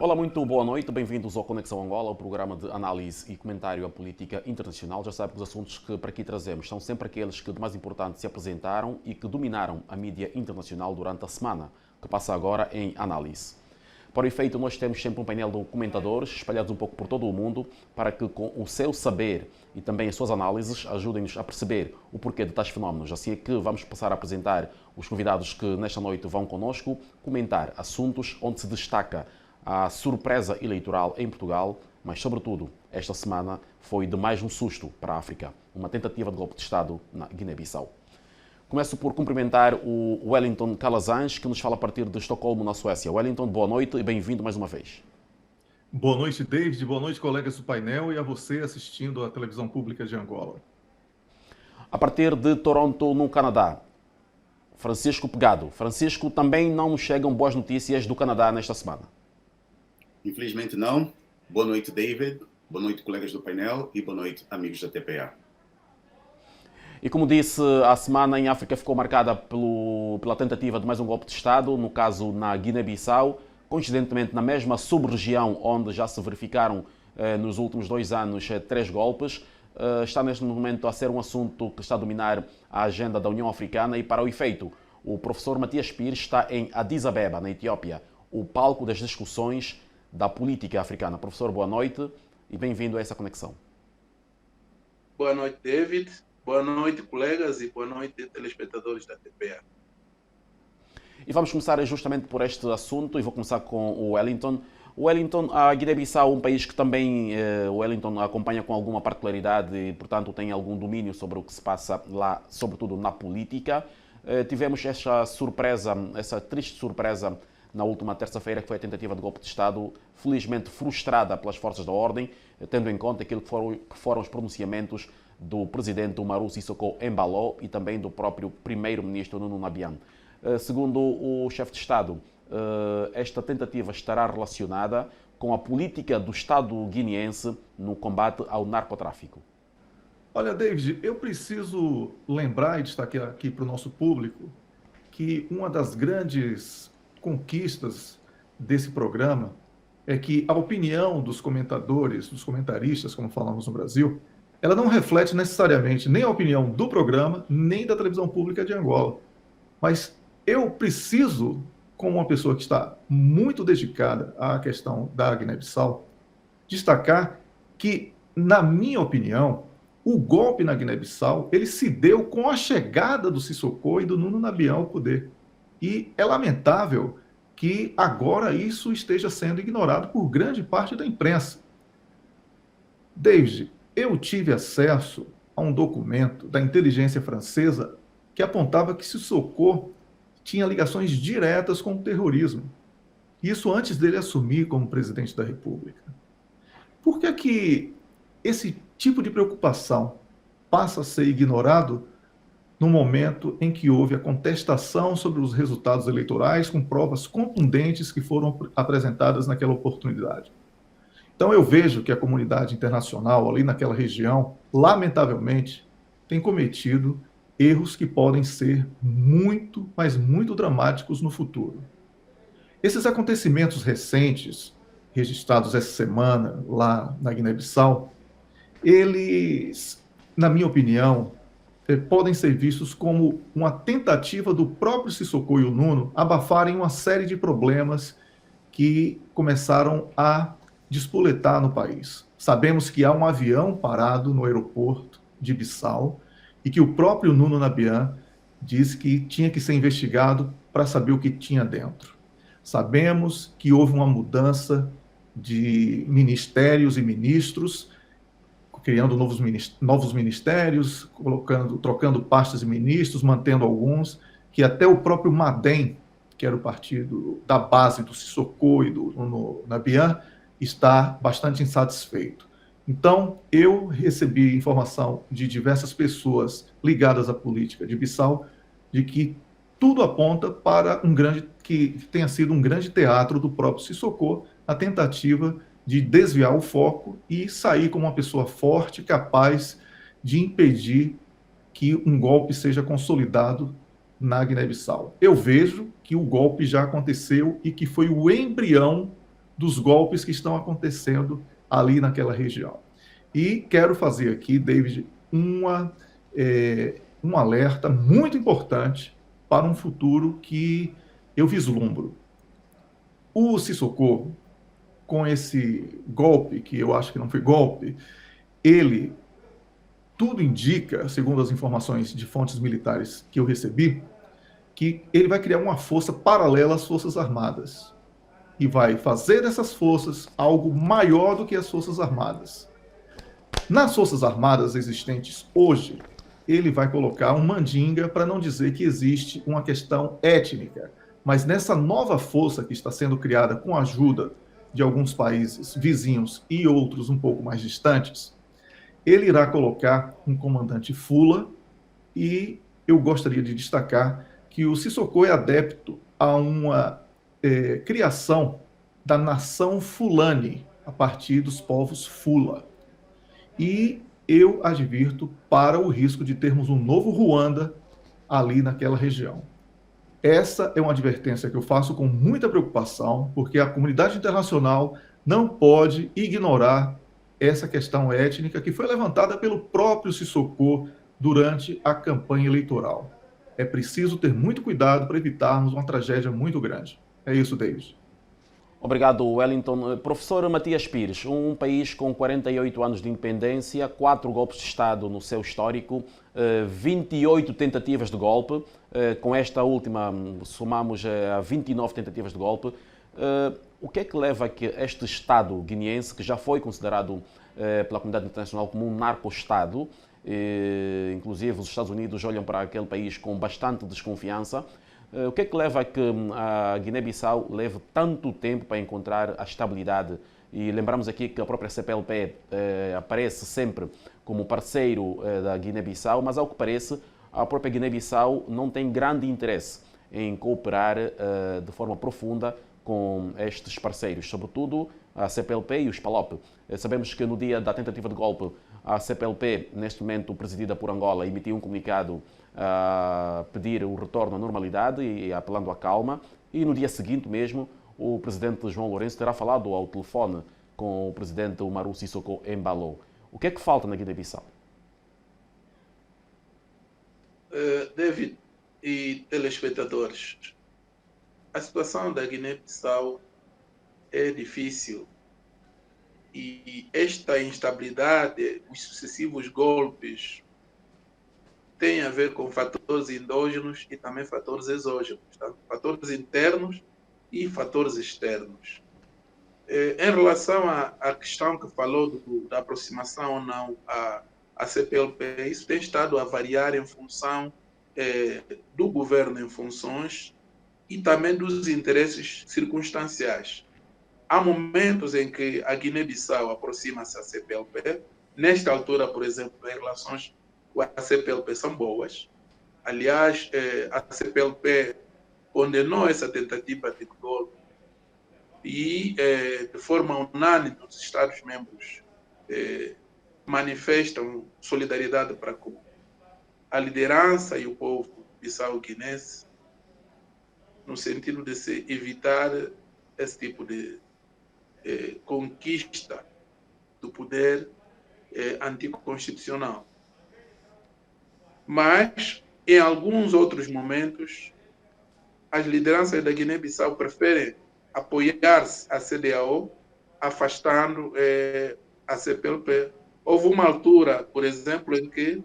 Olá, muito boa noite, bem-vindos ao Conexão Angola, o programa de análise e comentário à política internacional. Já sabe que os assuntos que para aqui trazemos são sempre aqueles que de mais importante se apresentaram e que dominaram a mídia internacional durante a semana, que passa agora em análise. Para o efeito, nós temos sempre um painel de comentadores espalhados um pouco por todo o mundo para que, com o seu saber e também as suas análises, ajudem-nos a perceber o porquê de tais fenómenos. Assim é que vamos passar a apresentar os convidados que nesta noite vão connosco comentar assuntos onde se destaca a surpresa eleitoral em Portugal, mas, sobretudo, esta semana foi de mais um susto para a África, uma tentativa de golpe de Estado na Guiné-Bissau. Começo por cumprimentar o Wellington Calazans, que nos fala a partir de Estocolmo, na Suécia. Wellington, boa noite e bem-vindo mais uma vez. Boa noite, David. Boa noite, colegas do painel, e a você assistindo à televisão pública de Angola. A partir de Toronto, no Canadá, Francisco Pegado. Francisco, também não nos chegam boas notícias do Canadá nesta semana. Infelizmente não. Boa noite, David. Boa noite, colegas do painel, e boa noite, amigos da TPA. E como disse, a semana em África ficou marcada pela tentativa de mais um golpe de Estado, no caso na Guiné-Bissau, coincidentemente na mesma sub-região onde já se verificaram nos últimos 2 anos 3 golpes. Está neste momento a ser um assunto que está a dominar a agenda da União Africana e, para o efeito, o professor Matias Pires está em Addis Abeba, na Etiópia, o palco das discussões da política africana. Professor, boa noite e bem-vindo a essa conexão. Boa noite, David. Boa noite, colegas, e boa noite, telespectadores da TPA. E vamos começar justamente por este assunto, e vou começar com o Wellington. Wellington, a Guiné-Bissau é um país que também o Wellington acompanha com alguma particularidade e, portanto, tem algum domínio sobre o que se passa lá, sobretudo na política. Tivemos essa surpresa, essa triste surpresa na última terça-feira, que foi a tentativa de golpe de Estado, felizmente frustrada pelas forças da ordem, tendo em conta aquilo que foram os pronunciamentos do presidente Umaru Sissoko Embalo e também do próprio primeiro-ministro Nuno Nabian. Segundo o chefe de Estado, esta tentativa estará relacionada com a política do Estado guineense no combate ao narcotráfico. Olha, David, eu preciso lembrar e destacar aqui para o nosso público que uma das grandes conquistas desse programa é que a opinião dos comentadores, dos comentaristas, como falamos no Brasil, ela não reflete necessariamente nem a opinião do programa, nem da televisão pública de Angola. Mas eu preciso, como uma pessoa que está muito dedicada à questão da Guiné-Bissau, destacar que, na minha opinião, o golpe na Guiné-Bissau ele se deu com a chegada do Sissoko e do Nuno Nabian ao poder. E é lamentável que agora isso esteja sendo ignorado por grande parte da imprensa. David, eu tive acesso a um documento da inteligência francesa que apontava que Sissoko tinha ligações diretas com o terrorismo. Isso antes dele assumir como presidente da República. Por que que esse tipo de preocupação passa a ser ignorado no momento em que houve a contestação sobre os resultados eleitorais com provas contundentes que foram apresentadas naquela oportunidade? Então eu vejo que a comunidade internacional ali naquela região, lamentavelmente, tem cometido erros que podem ser muito, mas muito dramáticos no futuro. Esses acontecimentos recentes, registrados essa semana lá na Guiné-Bissau, eles, na minha opinião, podem ser vistos como uma tentativa do próprio Sissoko e o Nuno abafarem uma série de problemas que começaram a despoletar no país. Sabemos que há um avião parado no aeroporto de Bissau e que o próprio Nuno Nabian disse que tinha que ser investigado para saber o que tinha dentro. Sabemos que houve uma mudança de ministérios e ministros, criando novos ministérios, trocando pastas de ministros, mantendo alguns, que até o próprio MADEM, que era o partido da base do Sissoko e do Nuno Nabian, está bastante insatisfeito. Então, eu recebi informação de diversas pessoas ligadas à política de Bissau, de que tudo aponta para que tenha sido um grande teatro do próprio Sissoko, a tentativa de desviar o foco e sair como uma pessoa forte, capaz de impedir que um golpe seja consolidado na Guiné-Bissau. Eu vejo que o golpe já aconteceu e que foi o embrião dos golpes que estão acontecendo ali naquela região. E quero fazer aqui, David, um alerta muito importante para um futuro que eu vislumbro. O Sissoko, com esse golpe, que eu acho que não foi golpe, tudo indica, segundo as informações de fontes militares que eu recebi, que ele vai criar uma força paralela às Forças Armadas e vai fazer dessas forças algo maior do que as Forças Armadas. Nas Forças Armadas existentes hoje, ele vai colocar um mandinga, para não dizer que existe uma questão étnica, mas nessa nova força que está sendo criada com a ajuda de alguns países vizinhos e outros um pouco mais distantes, ele irá colocar um comandante Fula, e eu gostaria de destacar que o Sissoko é adepto a uma criação da nação Fulani, a partir dos povos Fula. E eu advirto para o risco de termos um novo Ruanda ali naquela região. Essa é uma advertência que eu faço com muita preocupação, porque a comunidade internacional não pode ignorar essa questão étnica que foi levantada pelo próprio Sissoko durante a campanha eleitoral. É preciso ter muito cuidado para evitarmos uma tragédia muito grande. É isso, David. Obrigado, Wellington. Professor Matias Pires, um país com 48 anos de independência, 4 golpes de Estado no seu histórico, 28 tentativas de golpe, com esta última somamos a 29 tentativas de golpe. O que é que leva a que este Estado guineense, que já foi considerado pela comunidade internacional como um narco-Estado, inclusive os Estados Unidos olham para aquele país com bastante desconfiança, o que é que leva a que a Guiné-Bissau leve tanto tempo para encontrar a estabilidade? E lembramos aqui que a própria CPLP aparece sempre como parceiro da Guiné-Bissau, mas ao que parece a própria Guiné-Bissau não tem grande interesse em cooperar de forma profunda com estes parceiros, sobretudo a CPLP e os PALOP. Sabemos que no dia da tentativa de golpe, a CPLP, neste momento presidida por Angola, emitiu um comunicado a pedir o retorno à normalidade e apelando à calma. E no dia seguinte mesmo, o presidente João Lourenço terá falado ao telefone com o presidente Umaru Sissoko Embalo. O que é que falta na Guiné-Bissau? David e telespectadores, a situação da Guiné-Bissau é difícil e esta instabilidade, os sucessivos golpes, tem a ver com fatores endógenos e também fatores exógenos, tá? Fatores internos e fatores externos. Em relação à questão que falou da aproximação ou não à CPLP, isso tem estado a variar em função do governo em funções e também dos interesses circunstanciais. Há momentos em que a Guiné-Bissau aproxima-se à CPLP. Nesta altura, por exemplo, as relações com a CPLP são boas. Aliás, a CPLP condenou essa tentativa de golpe e, de forma unânime, os Estados-membros manifestam solidariedade para com a liderança e o povo bissau-guinense, no sentido de se evitar esse tipo de conquista do poder anticonstitucional. Mas, em alguns outros momentos, as lideranças da Guiné-Bissau preferem apoiar-se à CEDEAO, afastando a CPLP. Houve uma altura, por exemplo, em que,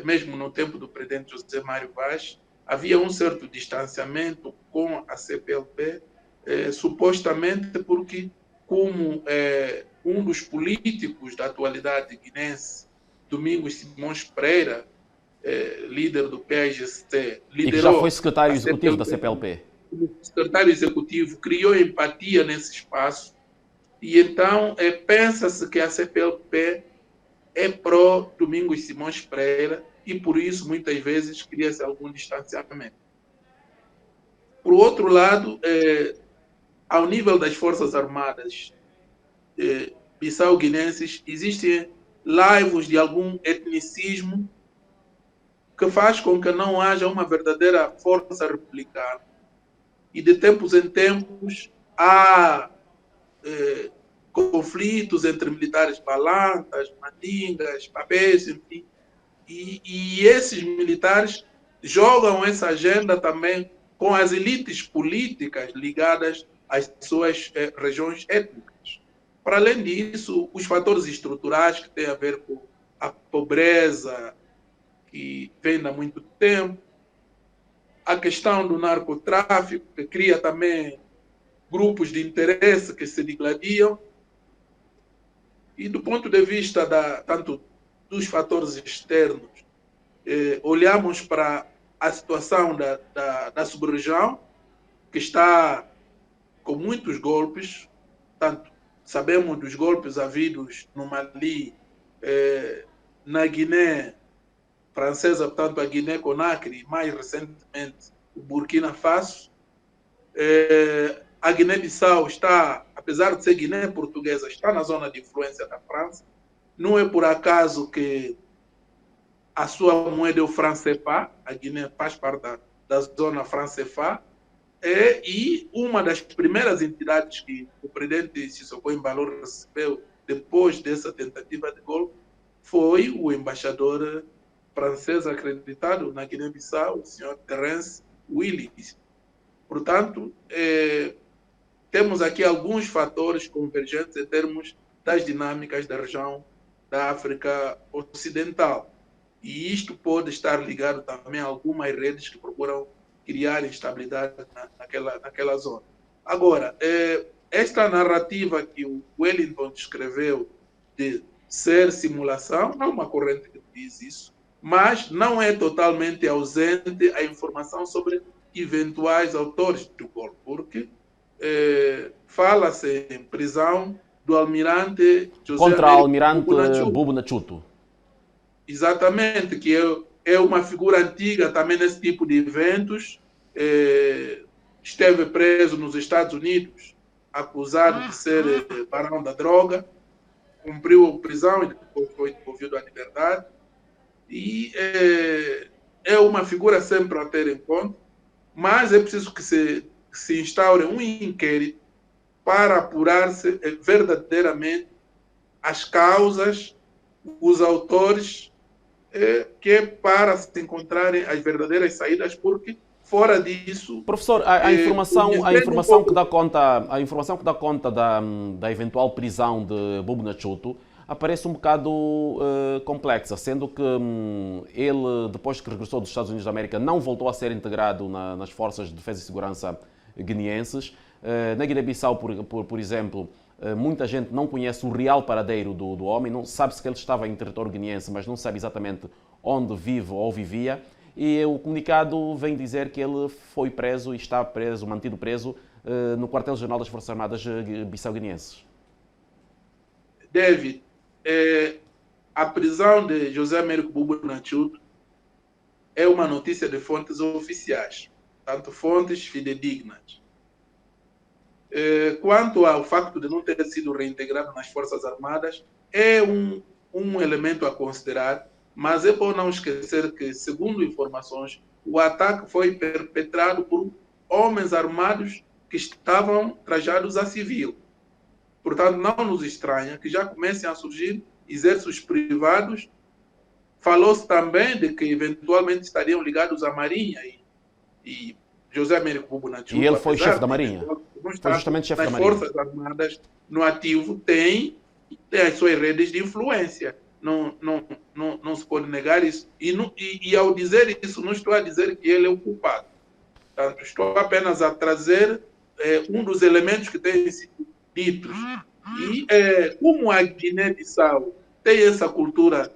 mesmo no tempo do presidente José Mário Vaz, havia um certo distanciamento com a CPLP, supostamente porque, como um dos políticos da atualidade guinense, Domingos Simões Pereira, líder do PAIGC, liderou... E que já foi secretário executivo da CPLP. O secretário executivo criou empatia nesse espaço e então pensa-se que a CPLP é pró-Domingos Simões Pereira e por isso muitas vezes cria-se algum distanciamento. Por outro lado, ao nível das Forças Armadas bissau-guinenses, existem laivos de algum etnicismo que faz com que não haja uma verdadeira força republicana. E de tempos em tempos há conflitos entre militares balantas, mandingas, papéis, enfim. E esses militares jogam essa agenda também com as elites políticas ligadas às suas regiões étnicas. Para além disso, os fatores estruturais que têm a ver com a pobreza, que vem há muito tempo, a questão do narcotráfico, que cria também grupos de interesse que se digladiam, e do ponto de vista tanto dos fatores externos, olhamos para a situação da sub-região, que está com muitos golpes, tanto sabemos dos golpes havidos no Mali, na Guiné Francesa, portanto a Guiné-Conakry, mais recentemente o Burkina Faso. A Guiné-Bissau está, apesar de ser Guiné portuguesa, está na zona de influência da França. Não é por acaso que a sua moeda é o franc CFA, a Guiné faz parte da zona franc CFA, e uma das primeiras entidades que o presidente Sissoko Embalo recebeu depois dessa tentativa de golpe foi o embaixador francês acreditado na Guiné-Bissau, o senhor Terence Willis. Portanto, temos aqui alguns fatores convergentes em termos das dinâmicas da região da África Ocidental. E isto pode estar ligado também a algumas redes que procuram criar instabilidade naquela zona. Agora, esta narrativa que o Wellington descreveu de ser simulação, não é uma corrente que diz isso, mas não é totalmente ausente a informação sobre eventuais autores do golpe, porque fala-se em prisão do almirante José Contra o almirante Bubu Bubu Nachuto. Exatamente, que é uma figura antiga também nesse tipo de eventos. Esteve preso nos Estados Unidos, acusado de ser barão da droga, cumpriu a prisão e depois foi devolvido à liberdade. E é uma figura sempre a ter em conta, mas é preciso que se instaure um inquérito para apurar-se verdadeiramente as causas, os autores, que é para se encontrarem as verdadeiras saídas, porque fora disso... Professor, a informação que dá conta da eventual prisão de Bubu Nachuto aparece um bocado complexa, sendo que ele, depois que regressou dos Estados Unidos da América, não voltou a ser integrado nas forças de defesa e segurança guineenses. Na Guiné-Bissau, por exemplo, muita gente não conhece o real paradeiro do homem, não sabe-se que ele estava em território guineense, mas não sabe exatamente onde vive ou vivia. E o comunicado vem dizer que ele foi preso e está preso, mantido preso, no quartel-general das Forças Armadas bissau-guineenses. David, a prisão de José Américo Bubu Nachuto é uma notícia de fontes oficiais, tanto fontes fidedignas. Quanto ao facto de não ter sido reintegrado nas Forças Armadas, é um elemento a considerar, mas é bom não esquecer que, segundo informações, o ataque foi perpetrado por homens armados que estavam trajados a civil. Portanto, não nos estranha que já comecem a surgir exércitos privados. Falou-se também de que eventualmente estariam ligados à Marinha e José Américo Bubu Nachuto. E ele foi chefe da Marinha. Foi justamente chefe da Marinha. As Forças Armadas no ativo tem as suas redes de influência. Não se pode negar isso. E ao dizer isso, não estou a dizer que ele é o culpado. Portanto, estou apenas a trazer um dos elementos que tem sido ditos. E como a Guiné-Bissau tem essa cultura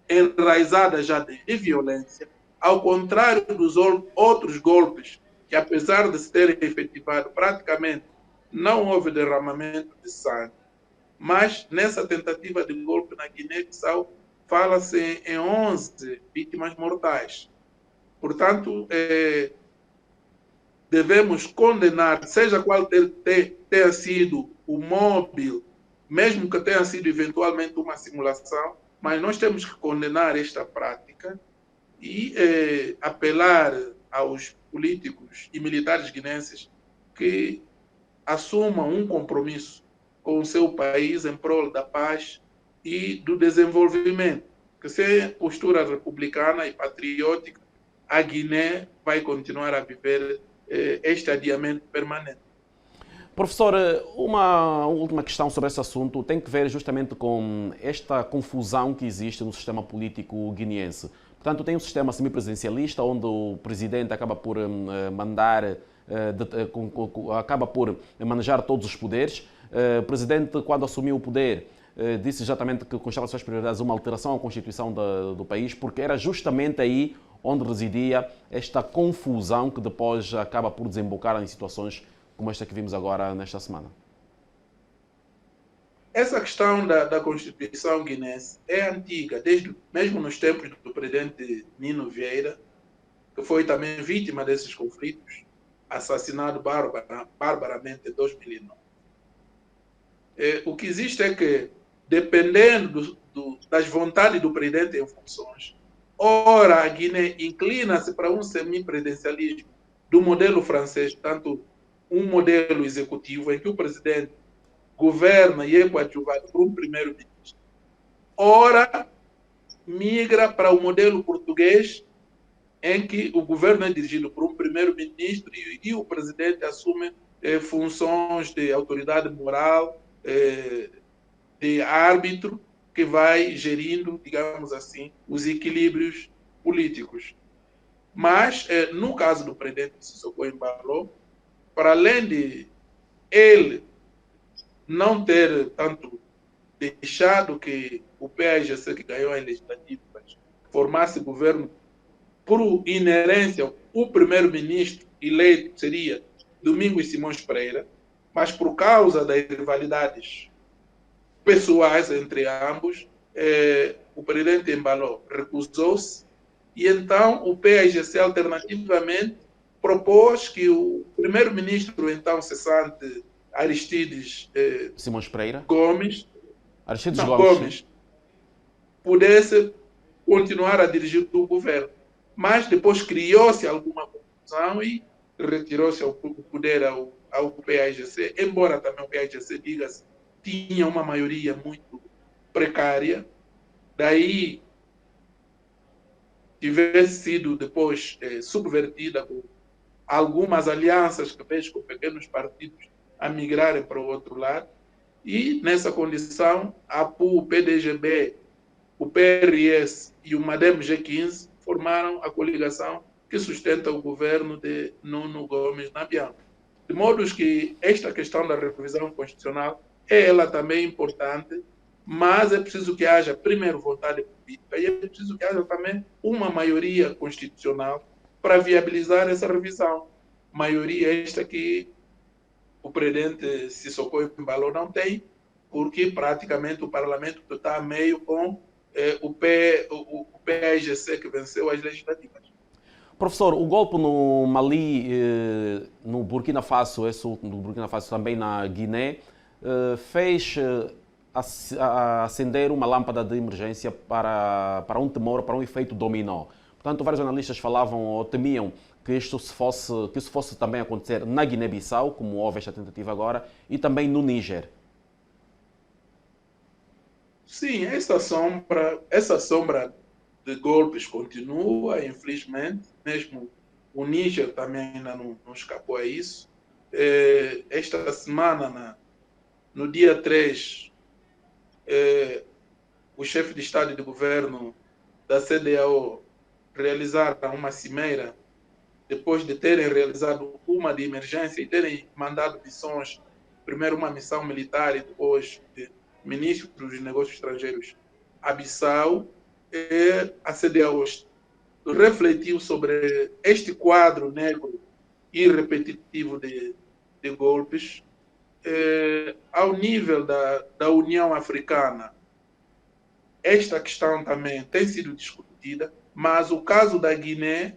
enraizada já de violência, ao contrário dos outros golpes, que apesar de se terem efetivado, praticamente não houve derramamento de sangue. Mas nessa tentativa de golpe na Guiné-Bissau, fala-se em 11 vítimas mortais. Portanto, devemos condenar, seja qual tenha sido o móvel, mesmo que tenha sido eventualmente uma simulação, mas nós temos que condenar esta prática e apelar aos políticos e militares guinenses que assumam um compromisso com o seu país em prol da paz e do desenvolvimento. Que sem postura republicana e patriótica, a Guiné vai continuar a viver este adiamento permanente. Professor, uma última questão sobre esse assunto tem que ver justamente com esta confusão que existe no sistema político guineense. Portanto, tem um sistema semipresidencialista onde o presidente acaba por acaba por manejar todos os poderes. O presidente, quando assumiu o poder, disse exatamente que constava as suas prioridades uma alteração à Constituição do país, porque era justamente aí onde residia esta confusão que depois acaba por desembocar em situações como esta que vimos agora nesta semana. Essa questão da Constituição guinense é antiga, mesmo nos tempos do presidente Nino Vieira, que foi também vítima desses conflitos, assassinado barbaramente em 2009. O que existe é que, dependendo das vontades do presidente em funções, ora a Guiné inclina-se para um semipresidencialismo do modelo francês, tanto um modelo executivo em que o presidente governa e é coadjuvado por um primeiro-ministro, ora migra para o modelo português, em que o governo é dirigido por um primeiro-ministro e o presidente assume funções de autoridade moral, de árbitro, que vai gerindo, digamos assim, os equilíbrios políticos. Mas, no caso do presidente Sissoko Embalo, para além de ele não ter tanto deixado que o PAIGC, que ganhou as legislativas, formasse governo, por inerência, o primeiro-ministro eleito seria Domingos Simões Pereira, mas por causa das rivalidades pessoais entre ambos, o presidente Embalo recusou-se e então o PAIGC alternativamente propôs que o primeiro-ministro então cessante Aristides Simões Pereira? Gomes Gomes pudesse continuar a dirigir o governo. Mas depois criou-se alguma confusão e retirou-se o poder ao PAIGC, embora também o PAIGC, diga-se, tinha uma maioria muito precária, daí tivesse sido depois subvertida por algumas alianças que fez com pequenos partidos a migrarem para o outro lado, e nessa condição a PU, o PDGB, o PRS e o MADEM G15 formaram a coligação que sustenta o governo de Nuno Gomes Nabian. De modo que esta questão da revisão constitucional é ela também importante, mas é preciso que haja, primeiro, vontade política e é preciso que haja também uma maioria constitucional para viabilizar essa revisão. Maioria esta que o presidente Sissoko Embalo não tem, porque praticamente o parlamento está meio com o PAIGC que venceu as legislativas. Professor, o golpe no Mali, no Burkina Faso, também na Guiné, fez acender uma lâmpada de emergência para um temor, para um efeito dominó. Portanto, vários analistas falavam ou temiam que isso fosse também acontecer na Guiné-Bissau, como houve esta tentativa agora, e também no Níger. Sim, essa sombra de golpes continua, infelizmente. Mesmo o Níger também ainda não escapou a isso. Esta semana, no dia 3, o chefe de Estado e de Governo da CEDEAO realizaram uma cimeira, depois de terem realizado uma de emergência e terem mandado missões, primeiro uma missão militar e depois de ministro dos negócios estrangeiros a Bissau, a CEDEAO refletiu sobre este quadro negro e repetitivo de golpes. Ao nível da União Africana, esta questão também tem sido discutida, mas o caso da Guiné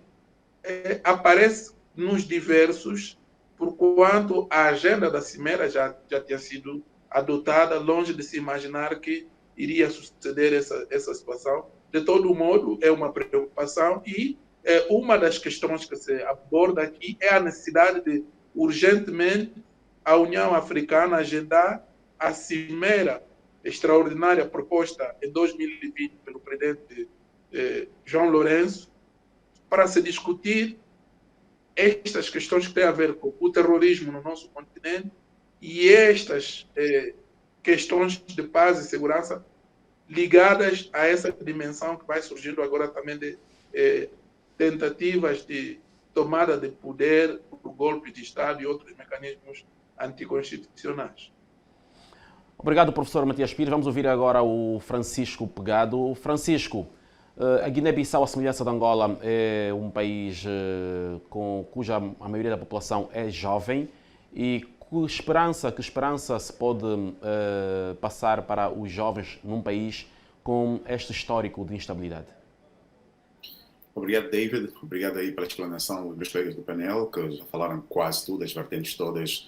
aparece nos diversos, porquanto a agenda da Cimeira já tinha sido adotada, longe de se imaginar que iria suceder essa situação. De todo modo, é uma preocupação e uma das questões que se aborda aqui é a necessidade de, urgentemente, a União Africana agendar a cimeira extraordinária proposta em 2020 pelo presidente João Lourenço para se discutir estas questões que têm a ver com o terrorismo no nosso continente e estas questões de paz e segurança ligadas a essa dimensão que vai surgindo agora também de tentativas de tomada de poder por golpe de Estado e outros mecanismos anticonstitucionais. Obrigado, professor Matias Pires. Vamos ouvir agora o Francisco Pegado. Francisco, a Guiné-Bissau, à semelhança de Angola, é um país cuja a maioria da população é jovem. E que esperança se pode passar para os jovens num país com este histórico de instabilidade? Obrigado, David. Obrigado aí pela explanação dos meus colegas do painel, que já falaram quase tudo, as vertentes todas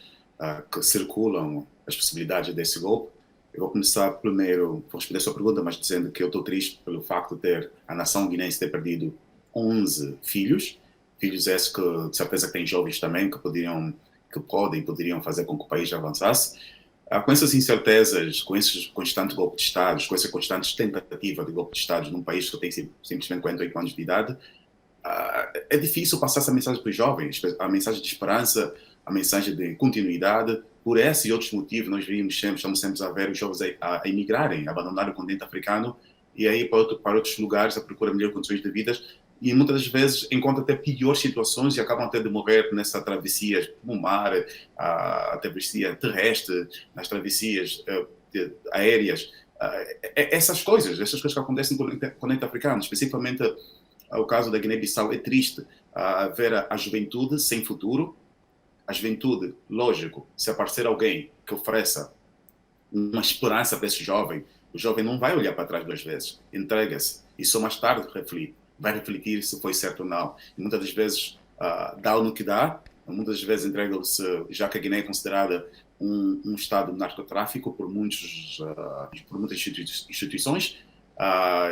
que circulam as possibilidades desse golpe. Eu vou começar primeiro, vou responder a sua pergunta, mas dizendo que eu estou triste pelo facto de ter a nação guinense ter perdido 11 filhos. Filhos esses que, de certeza, têm jovens também, que poderiam fazer com que o país avançasse. Com essas incertezas, com esses constantes golpes de Estado, com essa constante tentativa de golpe de Estado num país que tem simplesmente 48 anos de idade, é difícil passar essa mensagem para os jovens, a mensagem de esperança, a mensagem de continuidade. Por esse e outros motivos, nós estamos sempre a ver os jovens a emigrarem, a abandonar o continente africano e aí para outros lugares a procurar melhores condições de vida. E muitas das vezes encontram até piores situações e acabam até de morrer nessa travessia no mar, a travessia terrestre, nas travessias aéreas. Essas coisas que acontecem no continente africano, especificamente o caso da Guiné-Bissau, é triste ver a juventude sem futuro. A juventude, lógico, se aparecer alguém que ofereça uma esperança para esse jovem, o jovem não vai olhar para trás 2 vezes, entrega-se e só mais tarde vai refletir se foi certo ou não. E muitas das vezes dá no que dá, muitas das vezes entrega-se, já que a Guiné é considerada um estado de narcotráfico por muitas instituições,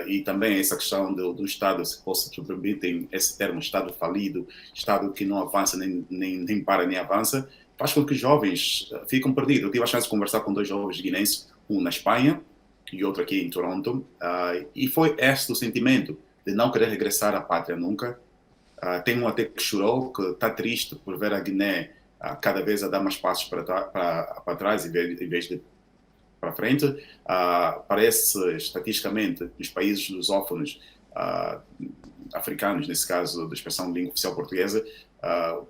e também essa questão do Estado, se permitem esse termo, Estado falido, Estado que não avança, nem para, nem avança, faz com que os jovens ficam perdidos. Eu tive a chance de conversar com 2 jovens guinenses, um na Espanha e outro aqui em Toronto, e foi este o sentimento de não querer regressar à pátria nunca. Tem um até que chorou, que está triste por ver a Guiné cada vez a dar mais passos para trás em vez de para frente. Parece, estatisticamente, nos países lusófonos africanos, nesse caso da expressão de língua oficial portuguesa,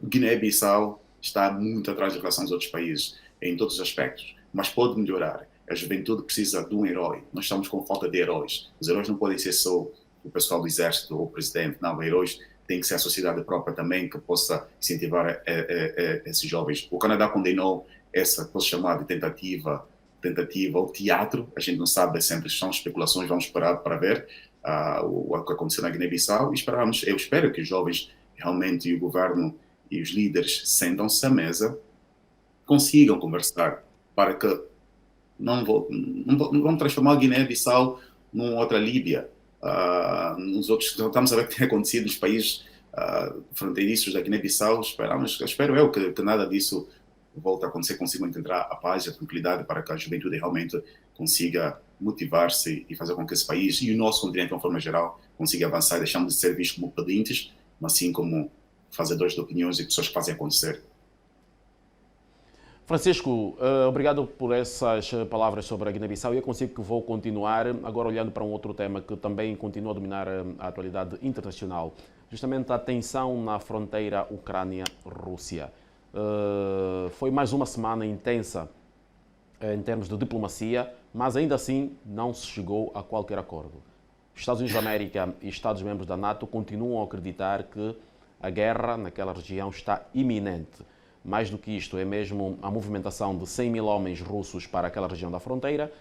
Guiné-Bissau está muito atrás em relação aos outros países, em todos os aspectos, mas pode melhorar. A juventude precisa de um herói. Nós estamos com falta de heróis. Os heróis não podem ser só o pessoal do exército ou o presidente, não, heróis tem que ser a sociedade própria também que possa incentivar esses jovens. O Canadá condenou essa coisa chamada de tentativa ou teatro, a gente não sabe, sempre são especulações, vamos esperar para ver o que aconteceu na Guiné-Bissau e eu espero que os jovens realmente e o governo e os líderes sentam-se à mesa, consigam conversar para que não vão transformar a Guiné-Bissau numa outra Líbia. Nos outros, estamos a ver o que tem acontecido nos países fronteiriços da Guiné-Bissau. Espero eu que nada disso volte a acontecer, consigam encontrar a paz e a tranquilidade para que a juventude realmente consiga motivar-se e fazer com que esse país e o nosso continente, de uma forma geral, consiga avançar, deixando de ser vistos como pedintes, mas sim como fazedores de opiniões e pessoas que fazem acontecer. Francisco, obrigado por essas palavras sobre a Guiné-Bissau. Eu consigo que vou continuar agora olhando para um outro tema que também continua a dominar a atualidade internacional, justamente a tensão na fronteira Ucrânia-Rússia. Foi mais uma semana intensa em termos de diplomacia, mas ainda assim não se chegou a qualquer acordo. Os Estados Unidos da América e Estados-membros da NATO continuam a acreditar que a guerra naquela região está iminente. Mais do que isto, é mesmo a movimentação de 100 mil homens russos para aquela região da fronteira,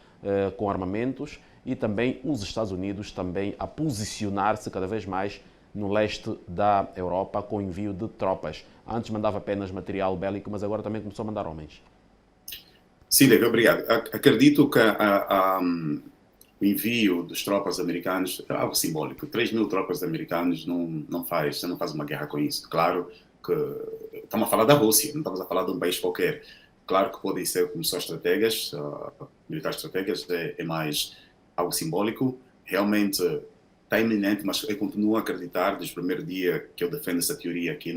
com armamentos, e também os Estados Unidos também a posicionar-se cada vez mais no leste da Europa com envio de tropas. Antes mandava apenas material bélico, mas agora também começou a mandar homens. Sim, David, obrigado. Acredito que o envio das tropas americanas é algo simbólico. 3 mil tropas americanas você não faz uma guerra com isso. Claro que estamos a falar da Rússia, não estamos a falar de um país qualquer. Claro que podem ser como só estratégias, militares estratégias, é mais algo simbólico. Realmente está iminente, mas eu continuo a acreditar, desde o primeiro dia que eu defendo essa teoria aqui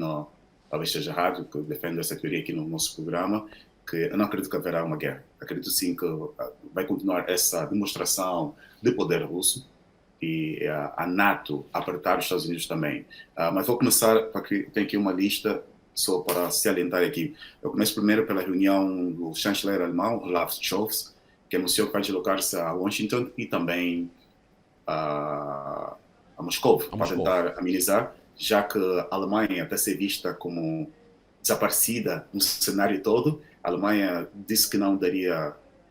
talvez seja errado, que eu defendo essa teoria aqui no nosso programa, que eu não acredito que haverá uma guerra. Acredito sim que vai continuar essa demonstração de poder russo e a NATO apertar os Estados Unidos também. Mas vou começar, porque tem aqui uma lista só para se alentar aqui. Eu começo primeiro pela reunião do chanceler alemão, Olaf Scholz, que anunciou que vai deslocar-se a Washington e também a Moscou, para tentar amenizar, já que a Alemanha está a ser vista como desaparecida no cenário todo. A Alemanha disse que não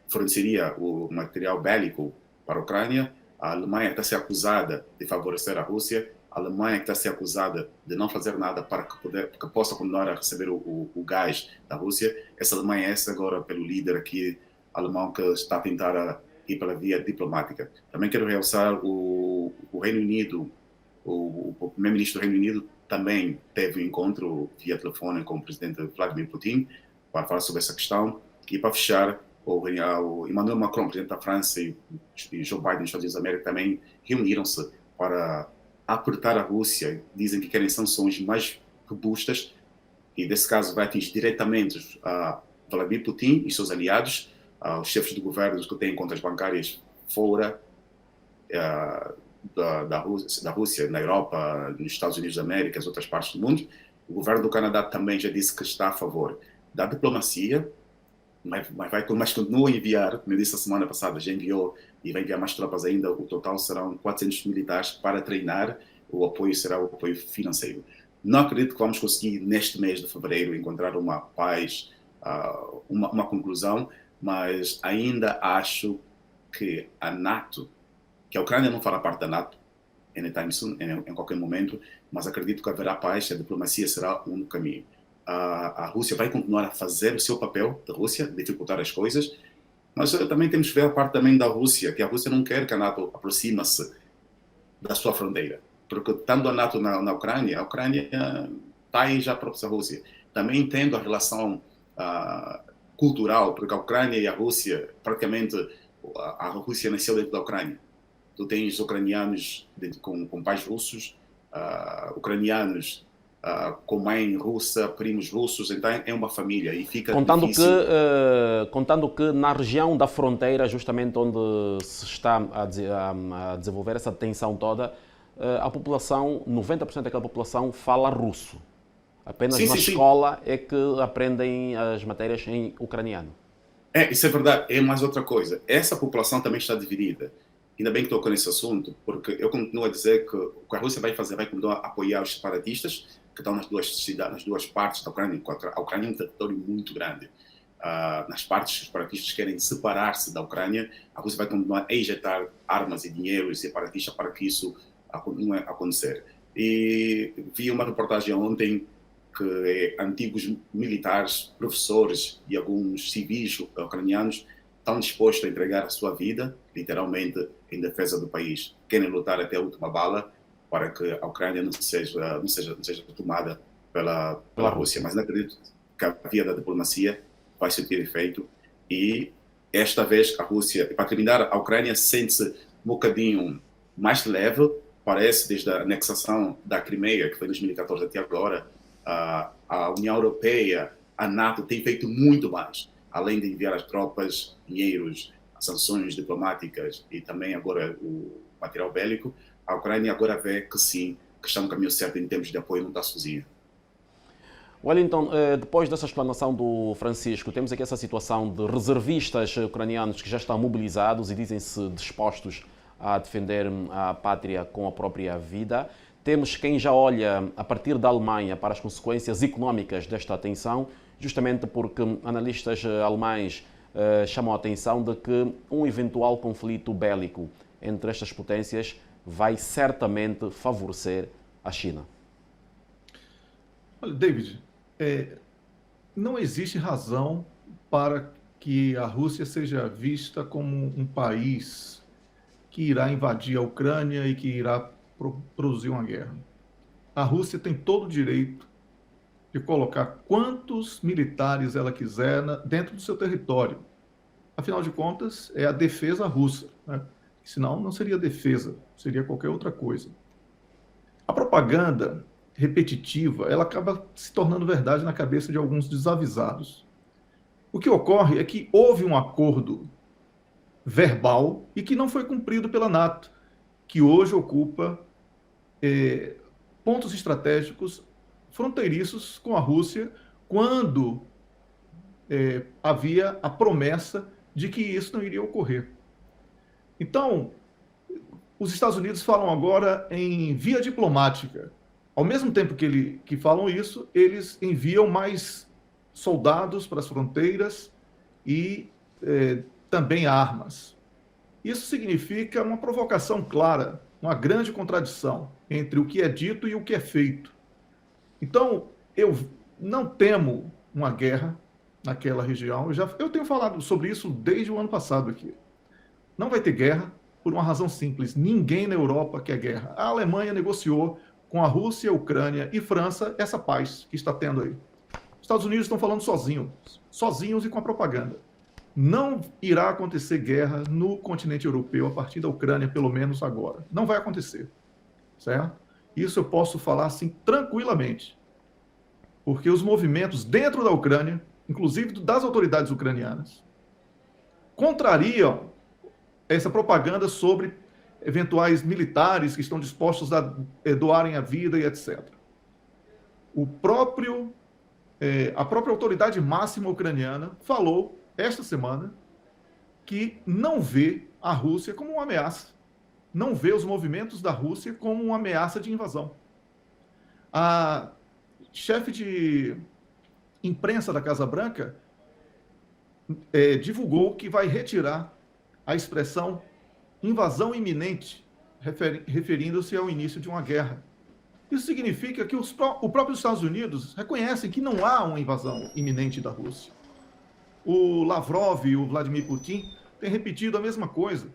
forneceria o material bélico para a Ucrânia. A Alemanha está a ser acusada de favorecer a Rússia. A Alemanha está a ser acusada de não fazer nada para que possa continuar a receber o gás da Rússia. Essa Alemanha é essa agora pelo líder aqui alemão que está a tentar ir pela via diplomática. Também quero realçar o Reino Unido. O primeiro-ministro do Reino Unido também teve um encontro via telefone com o presidente Vladimir Putin para falar sobre essa questão. E para fechar, o Emmanuel Macron, presidente da França, e Joe Biden, dos Estados Unidos da América, também reuniram-se para apertar a Rússia. Dizem que querem sanções mais robustas e, nesse caso, vai atingir diretamente a Vladimir Putin e seus aliados, os chefes de governos que têm contas bancárias fora da Rússia, na Europa, nos Estados Unidos da América, as outras partes do mundo. O governo do Canadá também já disse que está a favor da diplomacia, mas continua a enviar, como eu disse a semana passada, já enviou e vai enviar mais tropas ainda. O total serão 400 militares para treinar. O apoio será o apoio financeiro. Não acredito que vamos conseguir, neste mês de fevereiro, encontrar uma paz, uma conclusão, mas ainda acho que a NATO, que a Ucrânia não fará parte da NATO anytime soon, em qualquer momento, mas acredito que haverá paz e a diplomacia será um caminho. A Rússia vai continuar a fazer o seu papel da Rússia, dificultar as coisas, mas também temos que ver a parte também da Rússia, que a Rússia não quer que a NATO aproxime-se da sua fronteira, porque estando a NATO na Ucrânia, a Ucrânia está aí já próxima à Rússia. Também entendo a relação cultural, porque a Ucrânia e a Rússia, praticamente, a Rússia nasceu dentro da Ucrânia. Tu tens ucranianos com pais russos, ucranianos com mãe russa, primos russos, então é uma família e fica difícil. Contando que na região da fronteira, justamente onde se está a desenvolver essa tensão toda, a população, 90% daquela população fala russo. Apenas na escola é que aprendem as matérias em ucraniano. Isso é verdade. É mais outra coisa. Essa população também está dividida. Ainda bem que tocou nesse assunto, porque eu continuo a dizer que o que a Rússia vai fazer vai continuar a apoiar os separatistas que estão nas duas partes da Ucrânia. A Ucrânia é um território muito grande. Nas partes que os separatistas querem separar-se da Ucrânia, a Rússia vai continuar a injetar armas e dinheiro separatistas para que isso continue a acontecer. E vi uma reportagem ontem que antigos militares, professores e alguns civis ucranianos estão dispostos a entregar a sua vida, literalmente, em defesa do país. Querem lutar até a última bala para que a Ucrânia não seja tomada pela Rússia. Mas não acredito que a via da diplomacia vai surtir efeito. E esta vez a Rússia, para terminar, a Ucrânia sente-se um bocadinho mais leve, parece, desde a anexação da Crimeia, que foi em 2014 até agora. A União Europeia, a NATO, tem feito muito mais, além de enviar as tropas, dinheiros, sanções diplomáticas e também agora o material bélico. A Ucrânia agora vê que sim, que está no caminho certo em termos de apoio, não está sozinha. Wellington, depois dessa explanação do Francisco, temos aqui essa situação de reservistas ucranianos que já estão mobilizados e dizem-se dispostos a defender a pátria com a própria vida. Temos quem já olha a partir da Alemanha para as consequências económicas desta tensão, justamente porque analistas alemães chamam a atenção de que um eventual conflito bélico entre estas potências vai certamente favorecer a China. Olha, David, não existe razão para que a Rússia seja vista como um país que irá invadir a Ucrânia e que irá produzir uma guerra. A Rússia tem todo o direito de colocar quantos militares ela quiser dentro do seu território. Afinal de contas, é a defesa russa, né? Senão não seria defesa, seria qualquer outra coisa. A propaganda repetitiva, ela acaba se tornando verdade na cabeça de alguns desavisados. O que ocorre é que houve um acordo verbal e que não foi cumprido pela NATO, que hoje ocupa pontos estratégicos fronteiriços com a Rússia, quando havia a promessa de que isso não iria ocorrer. Então, os Estados Unidos falam agora em via diplomática. Ao mesmo tempo que falam isso, eles enviam mais soldados para as fronteiras e também armas. Isso significa uma provocação clara, uma grande contradição entre o que é dito e o que é feito. Então, eu não temo uma guerra naquela região. Eu tenho falado sobre isso desde o ano passado aqui. Não vai ter guerra por uma razão simples. Ninguém na Europa quer guerra. A Alemanha negociou com a Rússia, Ucrânia e França essa paz que está tendo aí. Os Estados Unidos estão falando sozinhos e com a propaganda. Não irá acontecer guerra no continente europeu a partir da Ucrânia, pelo menos agora. Não vai acontecer, certo? Isso eu posso falar assim tranquilamente, porque os movimentos dentro da Ucrânia, inclusive das autoridades ucranianas, contrariam essa propaganda sobre eventuais militares que estão dispostos a doarem a vida e etc. A própria autoridade máxima ucraniana falou esta semana que não vê a Rússia como uma ameaça, não vê os movimentos da Rússia como uma ameaça de invasão. A chefe de imprensa da Casa Branca divulgou que vai retirar a expressão invasão iminente, referindo-se ao início de uma guerra. Isso significa que os próprios Estados Unidos reconhecem que não há uma invasão iminente da Rússia. O Lavrov e o Vladimir Putin têm repetido a mesma coisa.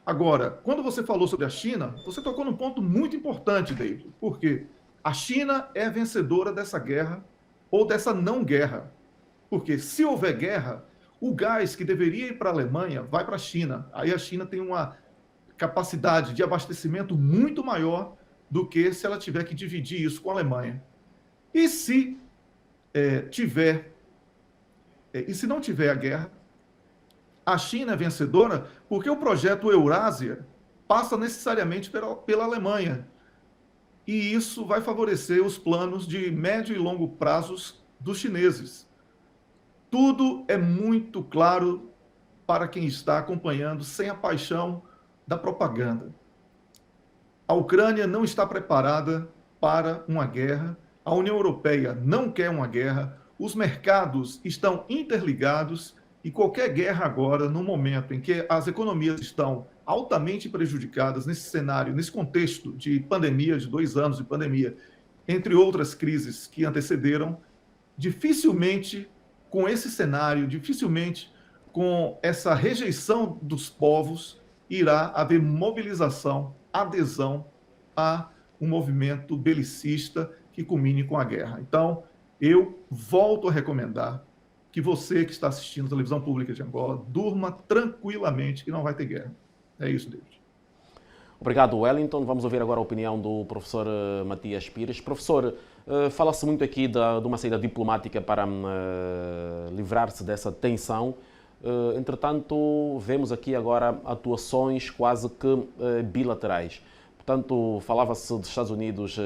Agora, quando você falou sobre a China, você tocou num ponto muito importante, David, porque a China é vencedora dessa guerra ou dessa não guerra. Porque se houver guerra, o gás que deveria ir para a Alemanha vai para a China. Aí a China tem uma capacidade de abastecimento muito maior do que se ela tiver que dividir isso com a Alemanha. E se não tiver a guerra, a China é vencedora porque o projeto Eurásia passa necessariamente pela Alemanha. E isso vai favorecer os planos de médio e longo prazos dos chineses. Tudo é muito claro para quem está acompanhando sem a paixão da propaganda. A Ucrânia não está preparada para uma guerra, a União Europeia não quer uma guerra, os mercados estão interligados e qualquer guerra agora, no momento em que as economias estão altamente prejudicadas nesse cenário, nesse contexto de pandemia, de 2 anos de pandemia, entre outras crises que antecederam, dificilmente com esse cenário, dificilmente com essa rejeição dos povos, irá haver mobilização, adesão a um movimento belicista que culmine com a guerra. Então, eu volto a recomendar que você que está assistindo a televisão pública de Angola durma tranquilamente que não vai ter guerra. É isso, David. Obrigado, Wellington. Vamos ouvir agora a opinião do professor Matias Pires. Professor, fala-se muito aqui de uma saída diplomática para livrar-se dessa tensão. Entretanto, vemos aqui agora atuações quase que bilaterais. Portanto, falava-se dos Estados Unidos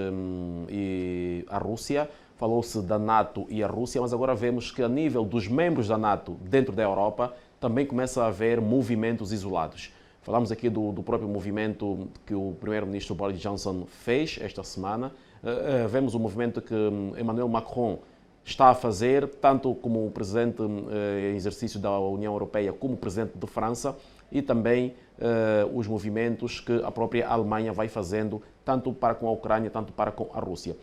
e a Rússia, falou-se da NATO e a Rússia, mas agora vemos que a nível dos membros da NATO dentro da Europa também começa a haver movimentos isolados. Falamos aqui do próprio movimento que o primeiro-ministro Boris Johnson fez esta semana. Vemos o movimento que Emmanuel Macron está a fazer, tanto como presidente em exercício da União Europeia, como presidente de França, e também os movimentos que a própria Alemanha vai fazendo, tanto para com a Ucrânia, tanto para com a Rússia.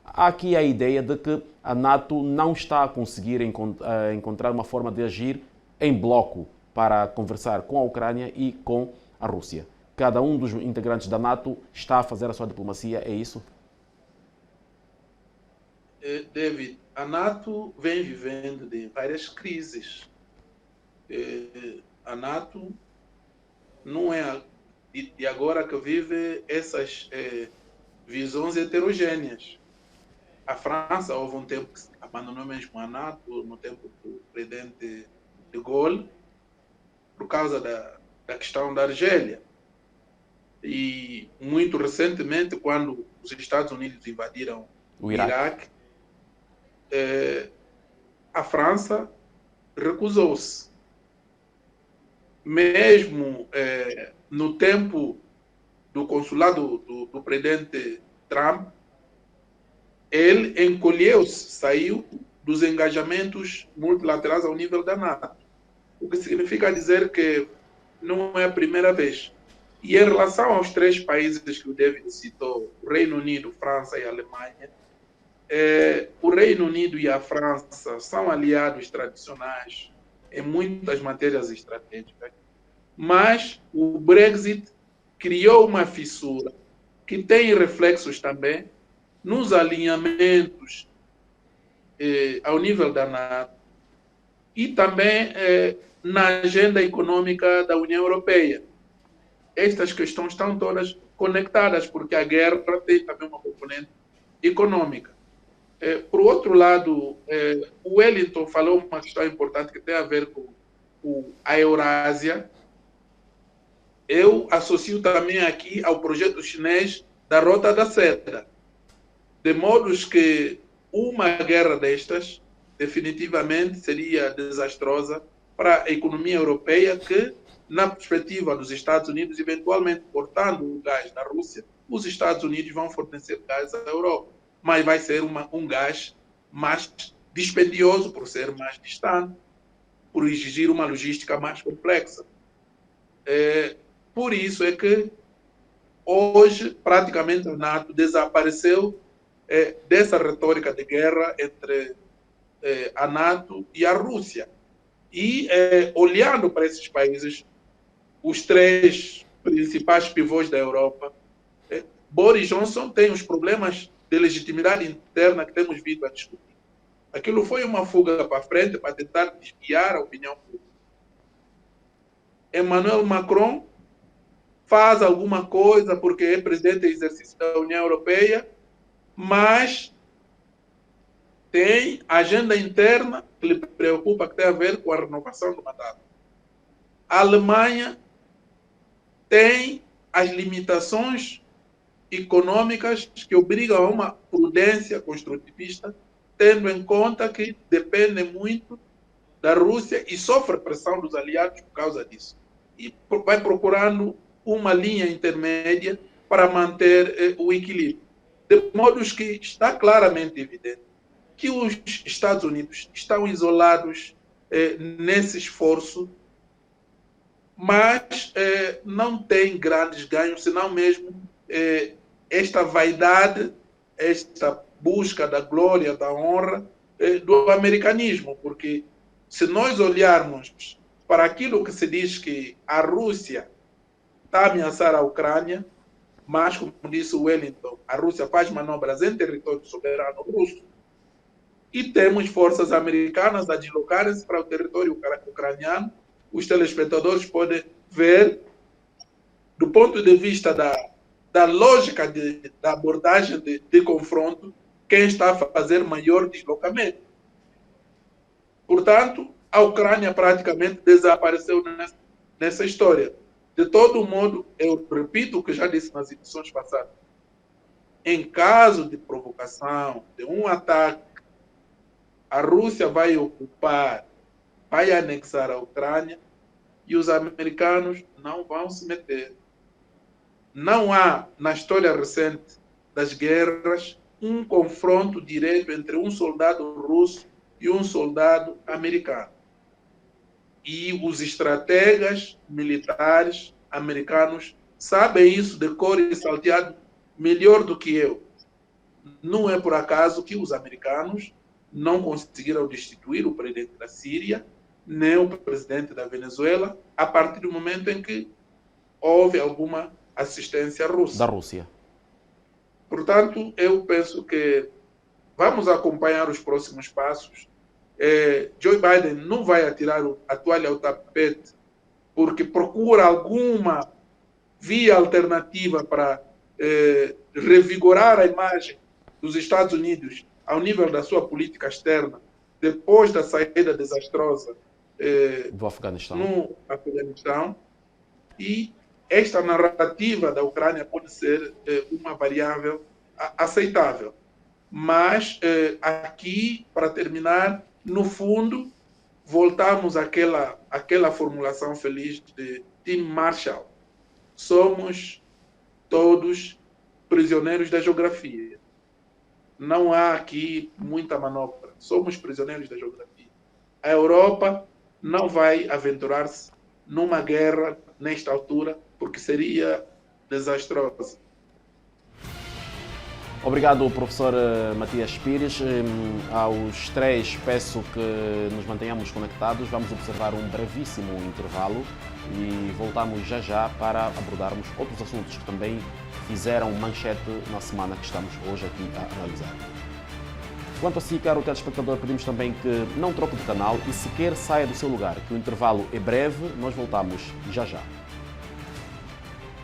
Há aqui a ideia de que a NATO não está a conseguir encontrar uma forma de agir em bloco para conversar com a Ucrânia e com a Rússia. Cada um dos integrantes da NATO está a fazer a sua diplomacia, é isso? David, a NATO vem vivendo de várias crises. A NATO não é de agora que vive essas visões heterogêneas. A França, houve um tempo que abandonou mesmo a NATO, no tempo do presidente de Gaulle, por causa da questão da Argélia. E muito recentemente, quando os Estados Unidos invadiram o Iraque, a França recusou-se. Mesmo no tempo do consulado do presidente Trump, ele encolheu-se, saiu dos engajamentos multilaterais ao nível da NATO. O que significa dizer que não é a primeira vez. E em relação aos 3 países que o David citou, o Reino Unido, França e Alemanha, o Reino Unido e a França são aliados tradicionais em muitas matérias estratégicas, mas o Brexit criou uma fissura que tem reflexos também nos alinhamentos ao nível da NATO e também na agenda econômica da União Europeia. Estas questões estão todas conectadas, porque a guerra tem também uma componente econômica. Por outro lado, o Wellington falou uma questão importante que tem a ver com a Eurásia. Eu associo também aqui ao projeto chinês da Rota da Seda, de modo que uma guerra destas definitivamente seria desastrosa para a economia europeia, que, na perspectiva dos Estados Unidos, eventualmente cortando o gás da Rússia, os Estados Unidos vão fornecer gás à Europa, mas vai ser um gás mais dispendioso por ser mais distante, por exigir uma logística mais complexa. Por isso é que hoje praticamente a NATO desapareceu dessa retórica de guerra entre a NATO e a Rússia. E olhando para esses países, os 3 principais pivôs da Europa, Boris Johnson tem os problemas de legitimidade interna que temos vindo a discutir. Aquilo foi uma fuga para frente para tentar desviar a opinião pública. Emmanuel Macron faz alguma coisa porque é presidente em exercício da União Europeia, mas tem agenda interna que lhe preocupa, que tem a ver com a renovação do mandato. A Alemanha tem as limitações econômicas que obrigam a uma prudência construtivista, tendo em conta que depende muito da Rússia e sofre pressão dos aliados por causa disso. E vai procurando uma linha intermédia para manter o equilíbrio. De modo que está claramente evidente que os Estados Unidos estão isolados nesse esforço, mas não tem grandes ganhos, senão mesmo esta vaidade, esta busca da glória, da honra do americanismo, porque se nós olharmos para aquilo que se diz que a Rússia está a ameaçar a Ucrânia, mas, como disse o Wellington, a Rússia faz manobras em território soberano russo, e temos forças americanas a deslocarem-se para o território ucraniano. Os telespectadores podem ver, do ponto de vista da lógica da abordagem de confronto, quem está a fazer maior deslocamento. Portanto, a Ucrânia praticamente desapareceu nessa história. De todo modo, eu repito o que já disse nas edições passadas. Em caso de provocação, de um ataque, a Rússia vai ocupar, vai anexar a Ucrânia e os americanos não vão se meter. Não há, na história recente das guerras, um confronto direto entre um soldado russo e um soldado americano. E os estrategas militares americanos sabem isso de cor e salteado melhor do que eu. Não é por acaso que os americanos não conseguiram destituir o presidente da Síria, nem o presidente da Venezuela, a partir do momento em que houve alguma assistência russa. Da Rússia. Portanto, eu penso que vamos acompanhar os próximos passos. Joe Biden não vai atirar a toalha ao tapete porque procura alguma via alternativa para revigorar a imagem dos Estados Unidos ao nível da sua política externa depois da saída desastrosa do Afeganistão. no Afeganistão. E esta narrativa da Ucrânia pode ser uma variável aceitável. Mas aqui, para terminar, no fundo, voltamos àquela formulação feliz de Tim Marshall. Somos todos prisioneiros da geografia. Não há aqui muita manobra. Somos prisioneiros da geografia. A Europa não vai aventurar-se numa guerra nesta altura, porque seria desastrosa. Obrigado, professor Matias Pires. Aos três, peço que nos mantenhamos conectados. Vamos observar um brevíssimo intervalo e voltamos já já para abordarmos outros assuntos que também fizeram manchete na semana que estamos hoje aqui a analisar. Quanto a si, caro telespectador, pedimos também que não troque de canal e sequer saia do seu lugar, que o intervalo é breve, nós voltamos já já.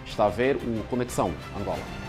Está a ver o Conexão Angola.